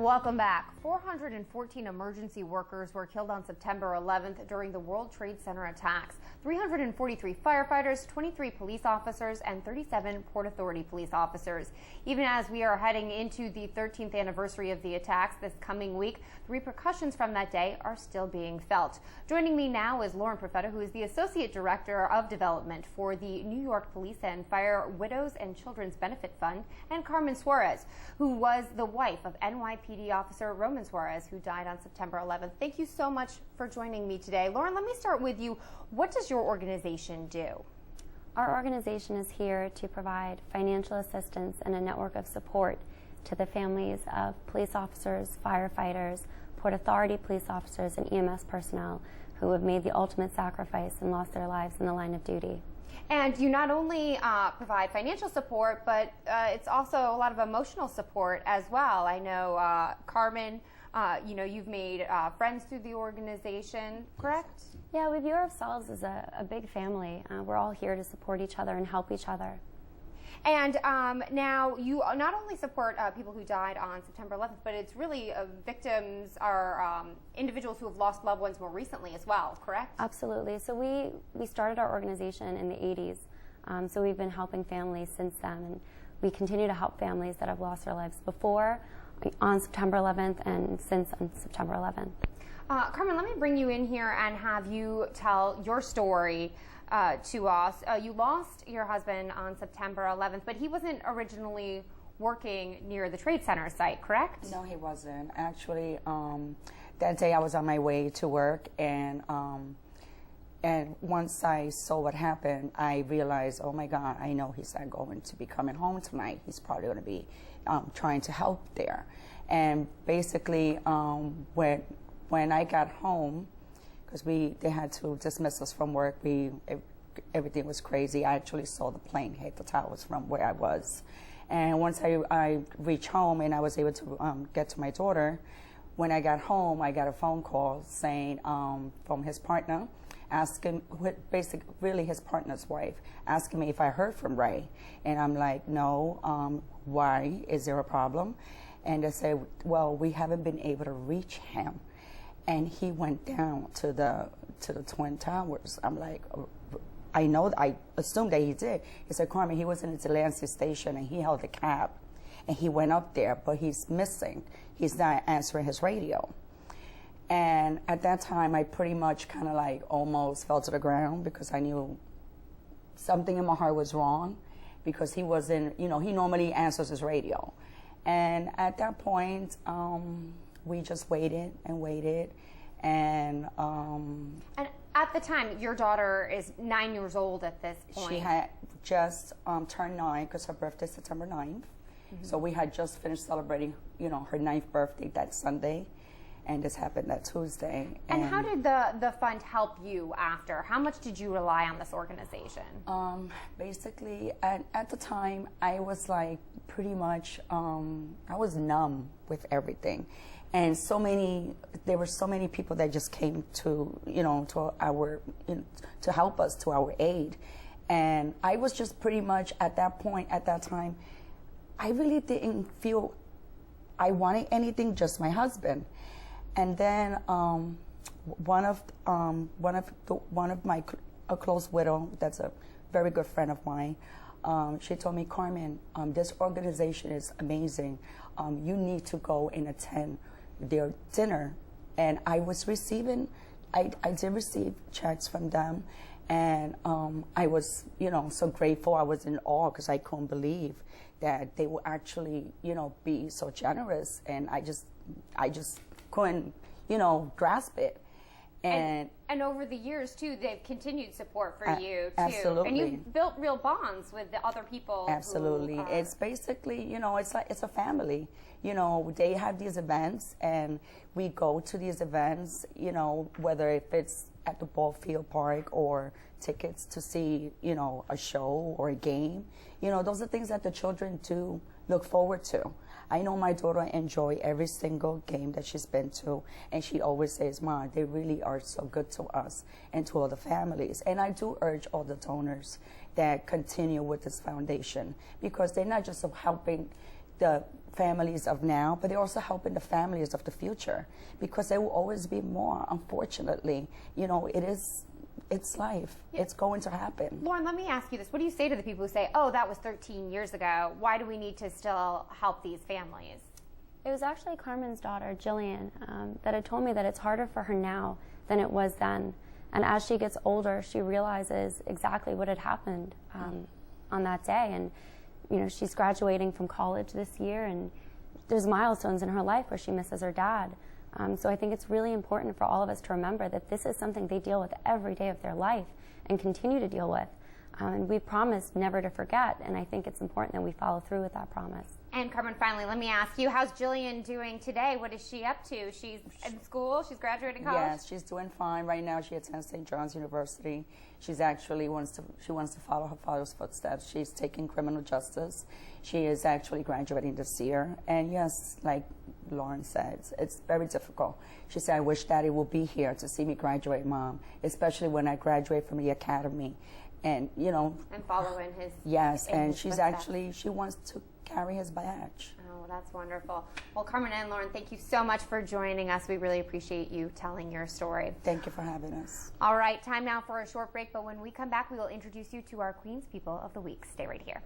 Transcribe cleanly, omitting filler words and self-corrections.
Welcome back. 414 emergency workers were killed on September 11th during the World Trade Center attacks. 343 firefighters, 23 police officers, and 37 Port Authority police officers. Even as we are heading into the 13th anniversary of the attacks this coming week, the repercussions from that day are still being felt. Joining me now is Profeta, who is the Associate Director of Development for the New York Police and Fire Widows and Children's Benefit Fund, and Carmen Suarez, who was the wife of NYPD officer Ramon Suarez, who died on September 11th. Thank you so much for joining me today. Lauren, let me start with you. What does your organization do? Our organization is here to provide financial assistance and a network of support to the families of police officers, firefighters, Port Authority police officers, and EMS personnel who have made the ultimate sacrifice and lost their lives in the line of duty. And you not only provide financial support, but it's also a lot of emotional support as well. I know, Carmen, you've made friends through the organization, correct? Yeah, we view ourselves as a big family. We're all here to support each other and help each other. And now you not only support people who died on September 11th, but it's really victims are individuals who have lost loved ones more recently as well, correct? Absolutely. So we started our organization in the 80s. So we've been helping families since then, and we continue to help families that have lost their lives before, on September 11th, and since on September 11th. Carmen, let me bring you in here and have you tell your story to us. You lost your husband on September 11th, but he wasn't originally working near the Trade Center site, correct? No, he wasn't. Actually, that day I was on my way to work, and once I saw what happened, I realized, oh my God, I know he's not going to be coming home tonight. He's probably going to be trying to help there. And basically, when I got home, because they had to dismiss us from work, everything was crazy. I actually saw the plane hit the towers from where I was. And once I reached home and I was able to get to my daughter, when I got home, I got a phone call saying from his partner, asking, basically really his partner's wife, asking me if I heard from Ray. And I'm like, no, why? Is there a problem? And they said, well, we haven't been able to reach him. And he went down to the Twin Towers. I'm like, I assumed that he did. He said, Carmen, he was in the Delancey station and he held a cab and he went up there, but he's missing. He's not answering his radio. And at that time, I pretty much kind of like almost fell to the ground because I knew something in my heart was wrong because he wasn't, he normally answers his radio. And at that point, we just waited and waited, and at the time, your daughter is 9 years old at this point. She had just turned 9 because her birthday is September 9th. Mm-hmm. So we had just finished celebrating, her 9th birthday that Sunday, and this happened that Tuesday. And how did the fund help you after? How much did you rely on this organization? Basically, at the time, I was like pretty much, I was numb with everything. And there were so many people that just came to, to help us, to our aid. And I was just pretty much at that point, at that time, I really didn't feel I wanted anything, just my husband. And then one of my close widow, that's a very good friend of mine, she told me, Carmen, this organization is amazing. You need to go and attend their dinner. And I was receiving, I did receive checks from them, and I was, so grateful. I was in awe because I couldn't believe that they would actually, be so generous, and I just couldn't, grasp it. And over the years too, they've continued support for you too. Absolutely. And you've built real bonds with the other people. Absolutely. It's basically, it's a family. They have these events and we go to these events, whether if it's at the ball field park or tickets to see, a show or a game. Those are things that the children do look forward to. I know my daughter enjoys every single game that she's been to, and she always says, Mom, they really are so good to us and to all the families. And I do urge all the donors that continue with this foundation, because they're not just helping the families of now, but they're also helping the families of the future, because there will always be more, unfortunately. You know, it's life. Yeah. It's going to happen. Lauren, let me ask you this. What do you say to the people who say, oh, that was 13 years ago. Why do we need to still help these families? It was actually Carmen's daughter, Jillian, that had told me that it's harder for her now than it was then. And as she gets older, she realizes exactly what had happened on that day. And, you know, she's graduating from college this year, and there's milestones in her life where she misses her dad. So I think it's really important for all of us to remember that this is something they deal with every day of their life and continue to deal with. And we promised never to forget, and I think it's important that we follow through with that promise. And Carmen, finally, let me ask you, how's Jillian doing today? What is she up to? She's in school? She's graduating college? Yes, she's doing fine. Right now she attends St. John's University. She's actually wants to follow her father's footsteps. She's taking criminal justice. She is actually graduating this year. And yes, like Lauren said, it's very difficult. She said, I wish Daddy will be here to see me graduate, Mom, especially when I graduate from the academy. And, you know. And follow in his. Yes, and she's actually, she wants to carry his badge. Oh, that's wonderful. Well, Carmen and Lauren, thank you so much for joining us. We really appreciate you telling your story. Thank you for having us. All right, time now for a short break, but when we come back, we will introduce you to our Queens People of the Week. Stay right here.